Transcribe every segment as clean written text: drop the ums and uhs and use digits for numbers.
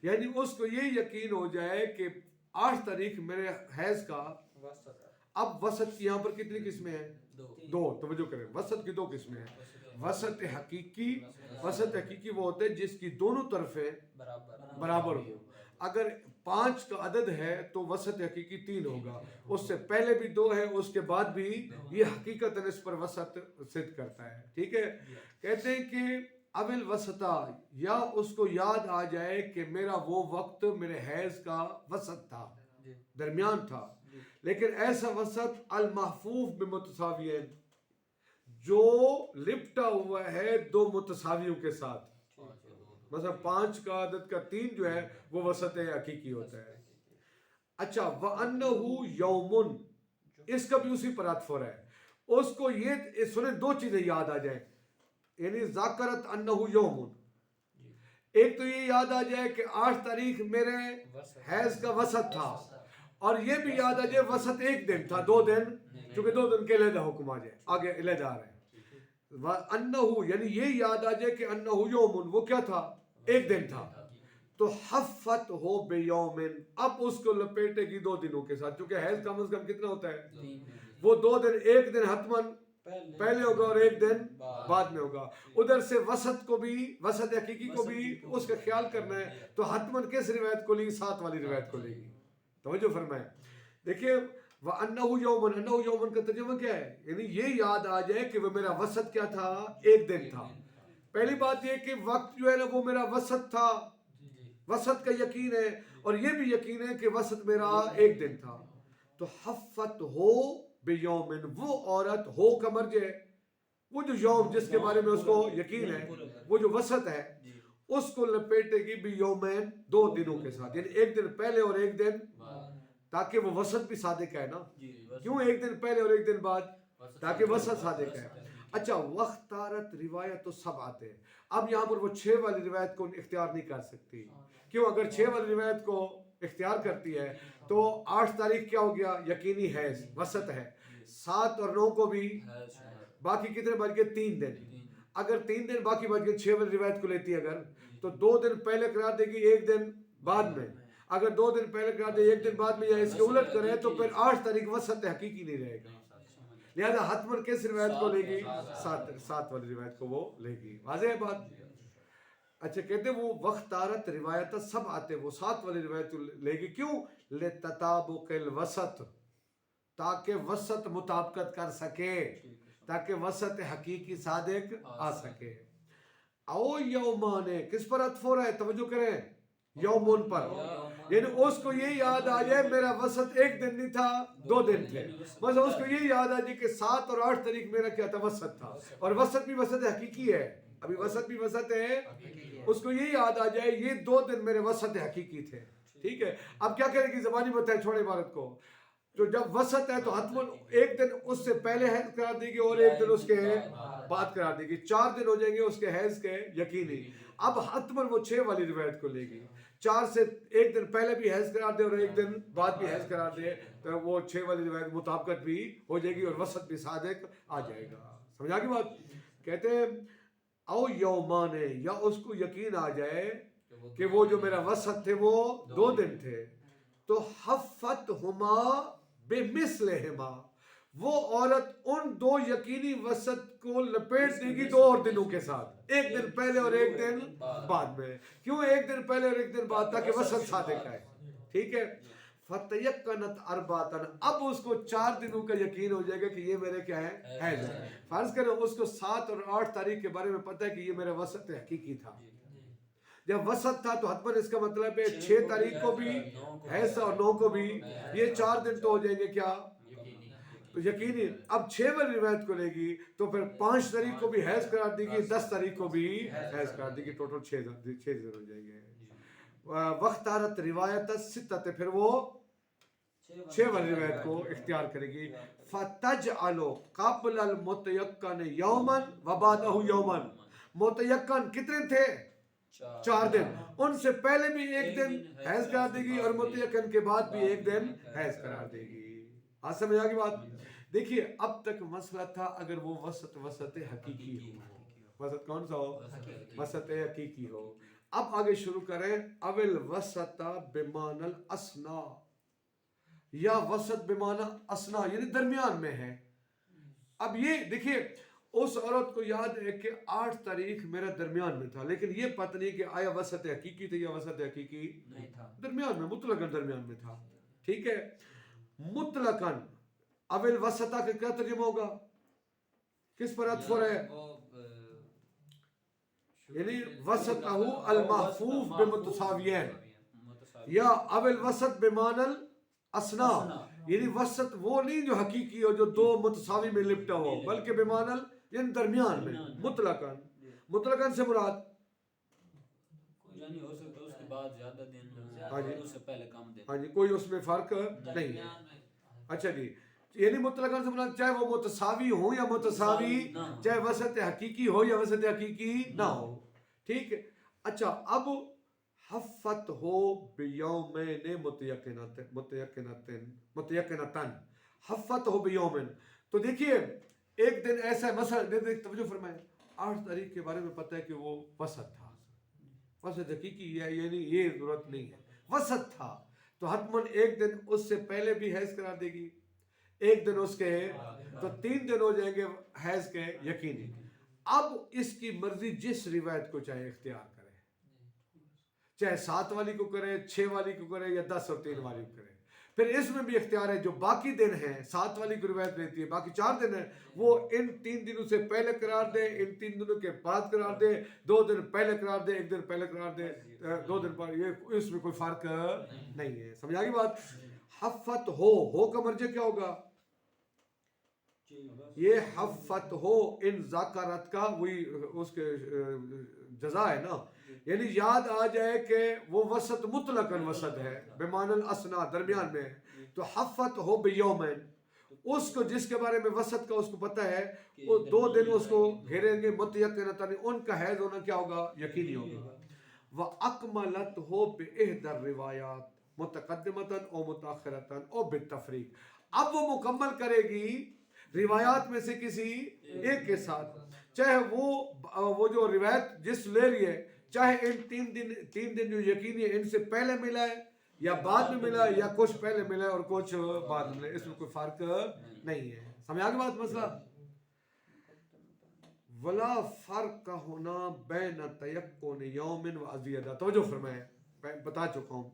یعنی اس کو یہ یقین ہو جائے کہ 8 تاریخ میرے حیض کا اب وسط کی یہاں پر کتنی قسمیں ہیں؟ 2. توجہ کریں، وسط کی 2 قسمیں ہیں. وسط حقیقی وہ ہوتے ہیں جس کی دونوں طرفیں برابر ہو. اگر 5 کا عدد ہے تو وسط حقیقی 3 ہوگا. اس سے پہلے بھی 2 ہے، اس کے بعد بھی یہ حقیقت اس پر وسط صدق کرتا ہے. ٹھیک ہے. کہتے ہیں کہ اول وسطا، یا اس کو یاد آ جائے کہ میرا وہ وقت میرے حیض کا وسط تھا، درمیان تھا، لیکن ایسا وسط المحفوظ بمتساویین، جو لپٹا ہوا ہے 2 متساویوں کے ساتھ. مثلا 5 کا عدد کا 3 جو ہے وہ وسط حقیقی ہوتا ہے. اچھا، وَأَنَّهُ يَوْمٌ، اس کا بھی اسی پر عطف ہو رہا ہے. اس کو یہ سنیں 2 چیزیں یاد آ جائیں، یعنی ذاکرت انہو یوم، ایک تو یہ یاد آ جائے کہ 8 تاریخ میرے حیض کا وسط تھا، اور یہ بھی یاد آ جائے وسط 1 دن تھا، 2 دن، چونکہ 2 دن کے علیحدہ حکم آ جائے، آگے علیحدہ آ رہے ہیں. انہو یعنی یہ یاد آ جائے کہ انہو یوم، وہ کیا تھا؟ 1 دن تھا. تو حفت ہو بیومن، اب اس کو لپیٹے گی 2 دنوں کے ساتھ، چونکہ حیض کم از کم کتنا ہوتا ہے؟ وہ 2 دن، 1 دن حتماً پہلے ہوگا اور 1 دن بعد میں ہوگا. ادھر سے وسط کو بھی، وسط حقیقی کو بھی اس کا خیال کرنا ہے، تو حتماً کس روایت کو لے گی؟ 7 والی روایت کو لے گی. توجہ فرمائیں. دیکھیے وَأَنَّهُ يَوْمٌ، انہو یومن کا ترجمہ کیا ہے؟ یعنی یہ یاد آ جائے کہ وہ میرا وسط کیا تھا؟ 1 دن تھا. پہلی بات یہ کہ وقت جو ہے نا وہ میرا وسط تھا، وسط کا یقین ہے، اور یہ بھی یقین ہے کہ وسط میرا 1 دن تھا. تو حفت ہو بیومن، وہ عورت، ہو کا مرجع ہے، وہ جو یوم جس کے بارے میں اس کو یقین ہے، وہ جو وسط ہے، اس کو لپیٹے گی بیومین، 2 دنوں کے ساتھ، یعنی 1 دن پہلے اور 1 دن، تاکہ وہ وسط بھی صادق ہے نا. کیوں 1 دن پہلے اور 1 دن بعد؟ تاکہ وسط صادق ہے. اچھا، وختارت روایت سب آتے ہیں. اب یہاں پر وہ 6 والی روایت کو اختیار نہیں کر سکتی. کیوں؟ اگر 6 والی روایت کو اختیار کرتی ہے تو 8 تاریخ کیا ہو گیا؟ یقینی حیض، وسط ہے. 7 اور 9 کو بھی، باقی کتنے بچ گئے؟ 3 دن. اگر 3 دن باقی بچ گئے 6 والی روایت کو لیتی ہے اگر، تو 2 دن پہلے قرار دے گی، 1 دن بعد میں. اگر 2 دن پہلے قرار دے 1 دن بعد میں، یا اس کے الٹ کرے تو پھر 8 تاریخ وسط حقیقی نہیں رہے گا. لہذا حتماً کس روایت کو لے گی؟ 7 والی روایت کو وہ لے گی. واضح ہے بات؟ اچھا، کہتے ہیں وہ وختارت روایت سب آتے، وہ 7 والی روایت لے گی. کیوں؟ لتطابق الوسط، تاکہ وسط مطابقت کر سکے، تاکہ وسط حقیقی صادق آ سکے. او یومانے، کس پر عطف ہو رہا ہے؟ توجہ کریں، یومون پر. یعنی اس کو یہ یاد آ جائے میرا وسط 1 دن نہیں تھا، 2 دن تھے. بس اس کو یہ یاد آ جائے کہ 7 اور 8 تاریخ میرا کیا تھا؟ وسط تھا. اور وسط بھی وسط حقیقی ہے، ابھی وسط بھی وسط ہے. اس کو یہ یاد آ جائے یہ 2 دن میرے وسط حقیقی تھے. ٹھیک ہے. اب کیا کرے گی؟ زبانی بتائیں، چھوڑے عبارت کو. تو جب وسط ہے تو حتماً 1 دن اس سے پہلے حیض قرار دے گی اور 1 دن اس کے بعد قرار دے گی. 4 دن ہو جائیں گے اس کے حیض کے یقینی. اب حتماً وہ 6 والی روایت کو لے گی. 4 سے 1 دن پہلے بھی حیض قرار دے اور 1 دن بعد بھی حیض قرار دے تو وہ 6 والی روایت مطابقت بھی ہو جائے گی اور وسط بھی صادق آ جائے گا. سمجھا کی بات؟ کہتے ہیں او یومانے، یا اس کو یقین آ جائے کہ وہ جو میرا وسط تھے وہ 2 دن تھے. تو حفت ہما بمثلہما، وہ عورت ان 2 یقینی وسط کو لپیٹ دے گی 2 اور دنوں کے ساتھ، 1 دن پہلے اور 1 دن بعد میں. کیوں 1 دن پہلے اور 1 دن بعد؟ تاکہ وسط صادق ہے. ٹھیک ہے. فتیقنت ارباتن، اب اس کو 4 دنوں کا یقین ہو جائے گا کہ یہ میرے کیا ہے؟ حیض ہے. فرض کریں اس کو 7 اور 8 تاریخ کے بارے میں پتہ ہے کہ یہ میرا وسط حقیقی تھا. جب وسط تھا تو حتماً اس کا مطلب ہے 6 تاریخ کو بھی حیض اور 9 کو بھی، یہ 4 دن تو ہو جائیں گے کیا؟ تو یقینی. اب 6 والی روایت کو لے گی تو پھر 5 تاریخ کو بھی حیض قرار دے گی، 10 تاریخ کو بھی حیض قرار دے گی، ٹوٹل 6 دن ہو جائیں گے. وختارت روایت ستت، پھر وہ 6 والی روایت کو اختیار کرے گی. فتجعل قبل المتيقن یوما وبعدہ یوما، متیقن کتنے تھے؟ 4 دن. ان سے پہلے بھی 1 دن حیض قرار دے گی اور متیقن کے بعد بھی 1 دن حیض قرار دے گی. آج سمجھ آ گئی بات؟ دیکھیے اب تک مسئلہ تھا اگر وہ وسط حقیقی ہو. وسط کون سا ہو؟ وسط حقیقی ہو. اب آگے شروع کریں. اول وسط بمان الاسنا, یا وسط بمعنی اسنا یعنی درمیان میں ہے. اب یہ دیکھیے اس عورت کو یاد ہے کہ 8 تاریخ میرا درمیان میں تھا, لیکن یہ پتہ نہیں کہ آیا وسط حقیقی تھا یا وسط حقیقی نہیں تھا, درمیان میں, مطلقاً درمیان میں تھا. ٹھیک ہے, مطلقاً. اول وسطہ کا کیا ترجمہ ہوگا, کس پر عطف ہے؟ یعنی وسطہ المحفوظ بمتساویین, یا اول وسط بمان الاسنا یعنی وسط وہ نہیں جو حقیقی ہو جو دو متساوی میں لپٹا ہو, بلکہ بمان یعنی درمیان میں. مطلقاً, مطلقاً سے مراد یعنی ہو سکتا ہے اس کے بعد زیادہ دن اور اس سے پہلے کم دن. ہاں جی, کوئی اس میں فرق نہیں ہے. اچھا جی, یعنی مطلقاً سے مراد چاہے وہ متساوی ہو یا متساوی, چاہے وسط حقیقی ہو یا وسط حقیقی نہ ہو. ٹھیک ہے. اچھا, اب حفت ہو بیومین متیقنتن, حفت ہو بیومین. تو دیکھیے ایک دن ایسا مثلا توجہ فرمائیں, 8 تاریخ کے بارے میں پتہ ہے کہ وہ وسط تھا, وسط حقیقی ہے یعنی یہ ضرورت نہیں ہے, وسط تھا, تو حتماً ایک دن اس سے پہلے بھی حیض قرار دے گی, ایک دن اس کے, تو 3 دن ہو جائیں گے حیض کے یقینی. اب اس کی مرضی جس روایت کو چاہے اختیار کرے, چاہے 7 والی کو کرے, 6 والی کو کرے, یا 10 اور 3 والی کو کرے. پھر اس میں بھی اختیار ہے, جو باقی دن ہیں 7 والی کی روایت رہتی ہے, باقی 4 دن ہیں وہ ان 3 دنوں سے پہلے قرار دے, ان 3 دنوں کے بعد قرار دے, 2 دن پہلے قرار دے, 1 دن پہلے قرار دے, 2 دن پر, یہ اس میں کوئی فرق نہیں ہے. سمجھ آگی بات؟ حفت ہو کا مرجع کیا ہوگا؟ یہ حفت ہو ان ذاکرت کا وہی اس کے جزا ہے نا, یعنی یاد آ جائے کہ وہ وسط مطلقاً وسط ہے, بمان الاسنا درمیان میں ہے. تو حفت ہو بیومین, اس کو جس کے بارے میں وسط کا اس کو پتہ ہے وہ 2 دن اس کو گھیریں گے متیقنتاً, ان کا حیض ہونا کیا ہوگا, یقینی ہوگا. وَأَكْمَلَتْ هُ بِإِحْدَى الرِّوَایَاتِ مُتَقَدِّمَةً أَوْ مُتَأَخِّرَةً أَوْ بِالتَّفْرِیق. اب وہ مکمل کرے گی روایات میں سے کسی ایک کے ساتھ, چاہے وہ جو روایت جس لے رہی ہے, چاہے ان 3 دن جو یقینی ہے ان سے پہلے ملا ہے یا بعد میں ملا ہے, یا کچھ پہلے ملا ہے اور کچھ بعد میں ملا ہے, اس میں کوئی فرق نہیں ہے. سمجھ آ گئی بات مسئلہ؟ ولا فرق ہونا بین تیقن یوم و ازیدہ. توجہ فرمائیں, بتا چکا ہوں,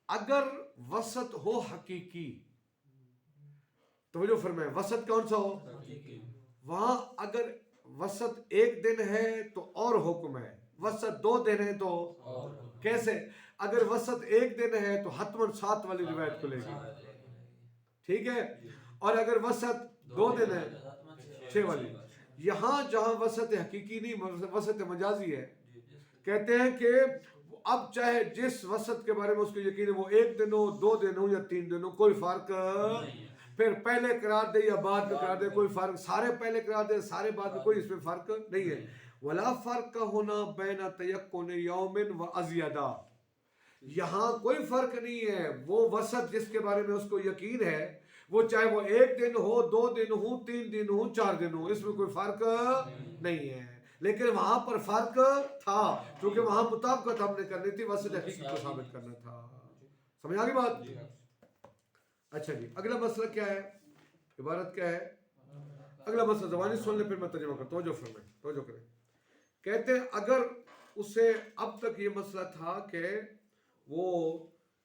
اگر وسط ہو حقیقی, توجہ فرمائیں, وسط کون سا ہو وہاں, اگر وسط 1 دن ہے تو اور حکم ہے, وسط 2 دن ہے تو کیسے؟ اگر وسط 1 دن ہے تو حتماً 7 والی روایت کو لے گی, ٹھیک ہے, اور اگر وسط 2 دن ہے 6 والی. یہاں جہاں وسط حقیقی نہیں, وسط مجازی ہے, کہتے ہیں کہ اب چاہے جس وسط کے بارے میں اس کو یقین ہے وہ 1 دن ہو, 2 دن ہو یا 3 دن ہو, کوئی فرق پھر پہلے قرار دے یا بعد میں قرار دے, کوئی فرق, سارے پہلے قرار دے سارے بعد میں, کوئی اس میں فرق نہیں ہے. ولا فرق ہونا بین تیقن یوم و ازیدہ, یہاں کوئی فرق نہیں ہے, وہ وسط جس کے بارے میں اس کو یقین ہے وہ چاہے وہ 1 دن ہو, 2 دن ہو, 3 دن ہو, 4 دن ہو, اس میں کوئی فرق نہیں ہے. لیکن وہاں پر فرق تھا کیونکہ وہاں مطابقت ہم نے کرنی تھی, وسط حقیقی کو ثابت کرنا تھا. سمجھ آ گئی بات؟ اچھا جی, اگلا مسئلہ کیا ہے, عبارت کیا ہے؟ اگلا مسئلہ زبانی سن لیں پھر میں ترجمہ کرتا ہوں, توجہ فرمائیں, توجہ کریں. کہتے ہیں اگر اسے اب تک یہ مسئلہ تھا کہ وہ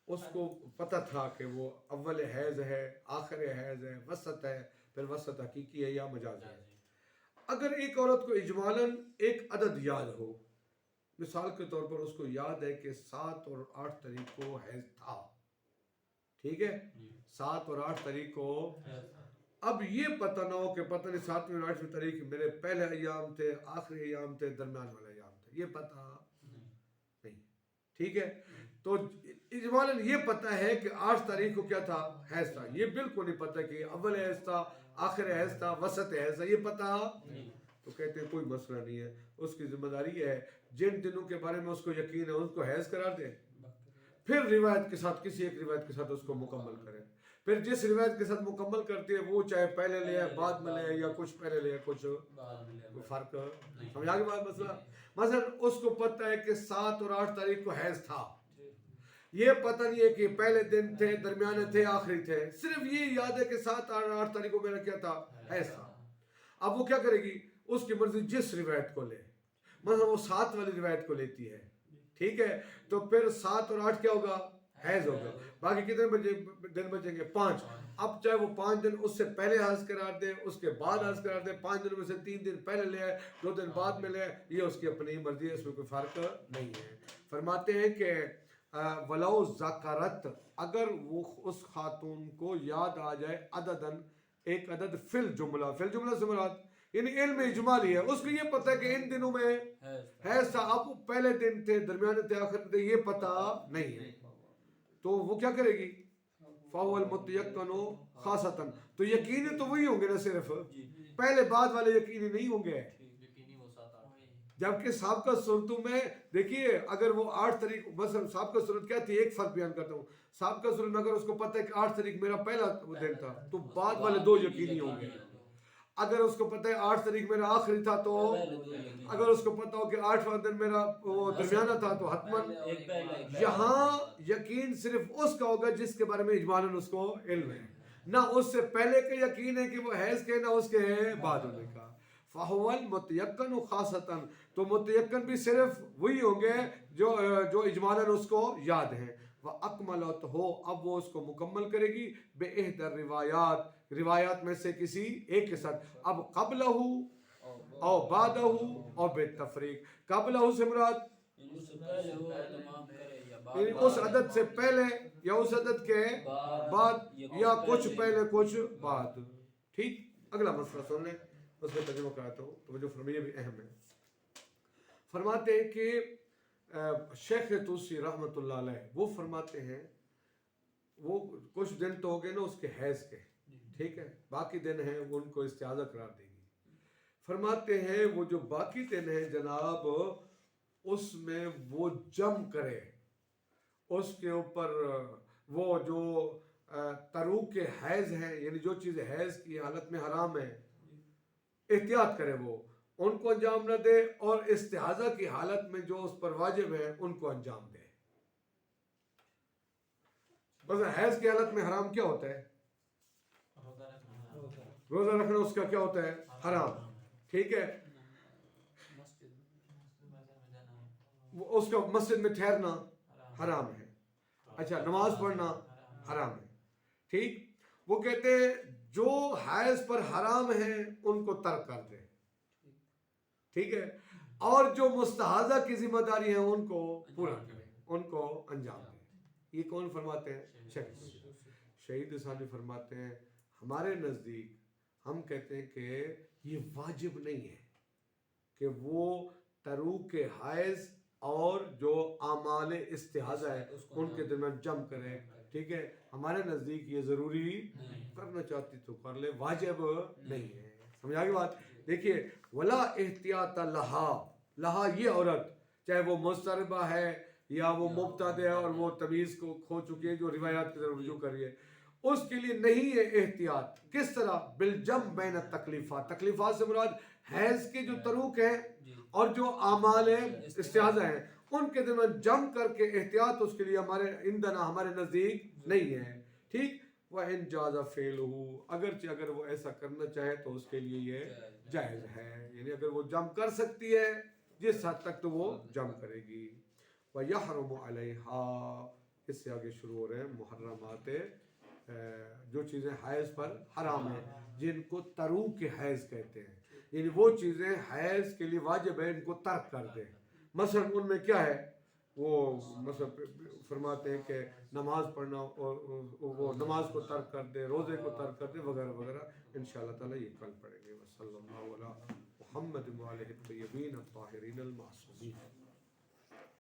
اس کو پتہ تھا کہ وہ اول حیض ہے, آخر حیض ہے, وسط ہے, پھر وسط حقیقی ہے یا مجاز ہے. اگر ایک عورت کو اجمالاً ایک عدد یاد ہو, مثال کے طور پر اس کو یاد ہے کہ 7 اور 8 تاریخ کو حیض تھا, ٹھیک ہے, 7 اور 8 تاریخ کو, اب یہ پتہ نہ ہو کہ پتہ نہیں 7ویں اور 8ویں تاریخ میرے پہلے ایام تھے, آخری ایام تھے, درمیان والے ایام تھے, یہ پتہ نہیں, ٹھیک ہے. تو اجمالاً یہ پتہ ہے کہ 8 تاریخ کو کیا تھا, حیض تھا, یہ بالکل نہیں پتہ کہ اول حیض تھا, آخر حیض تھا, وسط حیض تھا, یہ پتہ نہیں. تو کہتے ہیں کوئی مسئلہ نہیں ہے, اس کی ذمہ داری ہے جن دنوں کے بارے میں اس کو یقین ہے ان کو حیض قرار دے, پھر روایت کے ساتھ کسی ایک روایت کے ساتھ اس کو مکمل کرے. پھر جس روایت کے ساتھ مکمل کرتی ہے وہ چاہے پہلے لے بعد میں لے یا کچھ پہلے لے کچھ فرق سمجھ آ گئی بات. مثلا اس کو پتہ ہے کہ 7 اور 8 تاریخ کو حیض تھا, یہ پتہ نہیں ہے کہ پہلے دن تھے, درمیانے تھے, آخری تھے, صرف یہ یاد ہے کہ 7 اور 8 تاریخ کو میرا کیا تھا, حیض تھا. اب وہ کیا کرے گی, اس کی مرضی جس روایت کو لے, مثلا وہ 7 والی روایت کو لیتی ہے, ٹھیک ہے, تو پھر 7 اور 8 کیا ہوگا, حیض ہوگا. باقی کتنے دن بچیں گے, 5. اب چاہے وہ 5 دن اس سے پہلے حیض قرار دے, اس کے بعد حیض قرار دے, 5 دنوں میں سے 3 دن پہلے لے آئے, 2 دن بعد میں لے آئے, یہ اس کی اپنی مرضی ہے, اس میں کوئی فرق نہیں ہے. فرماتے ہیں کہ ولو ذکرت, اگر وہ اس خاتون کو یاد آ جائے عددن, ایک عدد فی الجملہ, فی الجملہ سے مراد یعنی علم اجمالی ہے, اس کو یہ پتہ ہے کہ ان دنوں میں حیض تھا, اب پہلے دن تھے, درمیانے تھے, آخر تھے, یہ پتہ نہیں ہے, تو وہ کیا کرے گی, فَهُوَ الْمُتَيَقَّنُ خَاصَةً, تو یقینی تو وہی ہوں گے نا, صرف پہلے بعد والے یقینی نہیں ہوں گے. جبکہ سابقہ صورتوں میں دیکھیے, اگر وہ 8 تاریخ, بس سابقہ صورت کیا تھی, ایک فرق بیان کرتا ہوں. سابقہ صورت میں اگر اس کو پتہ ہے کہ 8 تاریخ میرا پہلا دن تھا, تو بعد والے 2 یقینی ہوں گے. اگر اس کو پتہ ہے 8 تاریخ میرا آخری تھا, تو اگر اس کو پتہ ہو کہ 8واں دن میرا وہ درمیانہ تھا, تو حتماً یہاں یقین صرف اس کا ہوگا جس کے بارے میں اجمالاً اس کو علم ہے, نہ اس سے پہلے کا یقین ہے کہ وہ حیض کے, نہ اس کے بعد ہونے کا. فَهُوَ الْمُتَيَقَّنُ خَاصَةً, تو متیقن بھی صرف وہی ہوں گے جو اجمالاً اس کو یاد ہیں. وَأَكْمَلَتْهُ, اب وہ اس کو مکمل کرے گی, بِإِحْدَى الرِّوَایَات, روایات میں سے کسی ایک کے ساتھ. اب قبلہ او بعدہ او بالتفریق, قبلہ سے مراد یعنی اس عدد سے پہلے یا اس عدد کے بعد, یا کچھ پہلے کچھ بعد. ٹھیک, اگلا مسئلہ سن لیں, اس میں ترجمہ کراتا ہوں, تو جو فرمائے بھی اہم ہے. فرماتے ہیں کہ شیخ توسی رحمۃ اللہ علیہ وہ فرماتے ہیں, وہ کچھ دن تو ہو گئے نا اس کے حیض کے, ٹھیک ہے, باقی دن ہیں وہ ان کو استعاذہ قرار دے گی. فرماتے ہیں وہ جو باقی دن ہیں جناب, اس میں وہ جم کرے, اس کے اوپر وہ جو تروک حیض ہیں, یعنی جو چیز حیض کی حالت میں حرام ہے, احتیاط کرے, وہ ان کو انجام نہ دے, اور استحاضہ کی حالت میں جو اس پر واجب ہے ان کو انجام دے. بس حیض کی حالت میں حرام کیا ہوتا ہے, روزہ رکھنا اس کا کیا ہوتا ہے, حرام, ٹھیک ہے, اس کا مسجد میں ٹھہرنا حرام ہے, اچھا نماز پڑھنا حرام ہے, ٹھیک. وہ کہتے ہیں جو حیض پر حرام ہیں ان کو ترک کر دے, ٹھیک ہے, اور جو مستحاضہ کی ذمہ داری ہیں ان کو پورا کرے, ان کو انجام دے. یہ کون فرماتے ہیں, شہید ثانی فرماتے ہیں, ہمارے نزدیک ہم کہتے ہیں کہ یہ واجب نہیں ہے کہ وہ تروک حیض اور جو اعمال استحاضہ ہے ان کے درمیان جم کرے, ٹھیک ہے. ہمارے نزدیک یہ ضروری کرنا چاہتی تو کر لے, واجب نہیں ہے. سمجھ آگے بات. دیکھیے, ولا احتیاط لہا, لہا یہ عورت چاہے وہ مضطربہ ہے یا وہ مبتدع ہے اور وہ تمیز کو کھو چکی ہے, جو روایات کی طرف رجوع کر رہی ہے, اس کے لیے نہیں ہے احتیاط. کس طرح, بالجم بین التکلیفات, تکلیفات سے مراد حیض کے جو تروک ہیں اور جو اعمال استحاضہ ہیں ان کے درمیان جم کر کے احتیاط اس کے لیے ہمارے اندنا, ہمارے نزدیک نہیں ہے, ٹھیک. وَإِن جَازَ فِعْلُهُ, اگرچہ اگر وہ ایسا کرنا چاہے تو اس کے لیے یہ جائز ہے, یعنی اگر وہ جم کر سکتی ہے جس حد تک تو وہ جم کرے گی. وَيَحْرُمُ عَلَيْهَا, اس سے آگے شروع ہو رہے ہیں محرمات, جو چیزیں حیض پر حرام ہیں, جن کو تروک حیض کہتے ہیں, یعنی وہ چیزیں حیض کے لیے واجب ہے ان کو ترک کر دے. مثلا ان میں کیا ہے, وہ مثلا فرماتے ہیں کہ نماز پڑھنا, اور وہ نماز کو ترک کر دے, روزے کو ترک کر دے, وغیرہ وغیرہ. انشاءاللہ تعالی یہ کل پڑھیں گے. وصلی اللہ علی محمد وآلہ الطیبین الطاہرین المعصومین.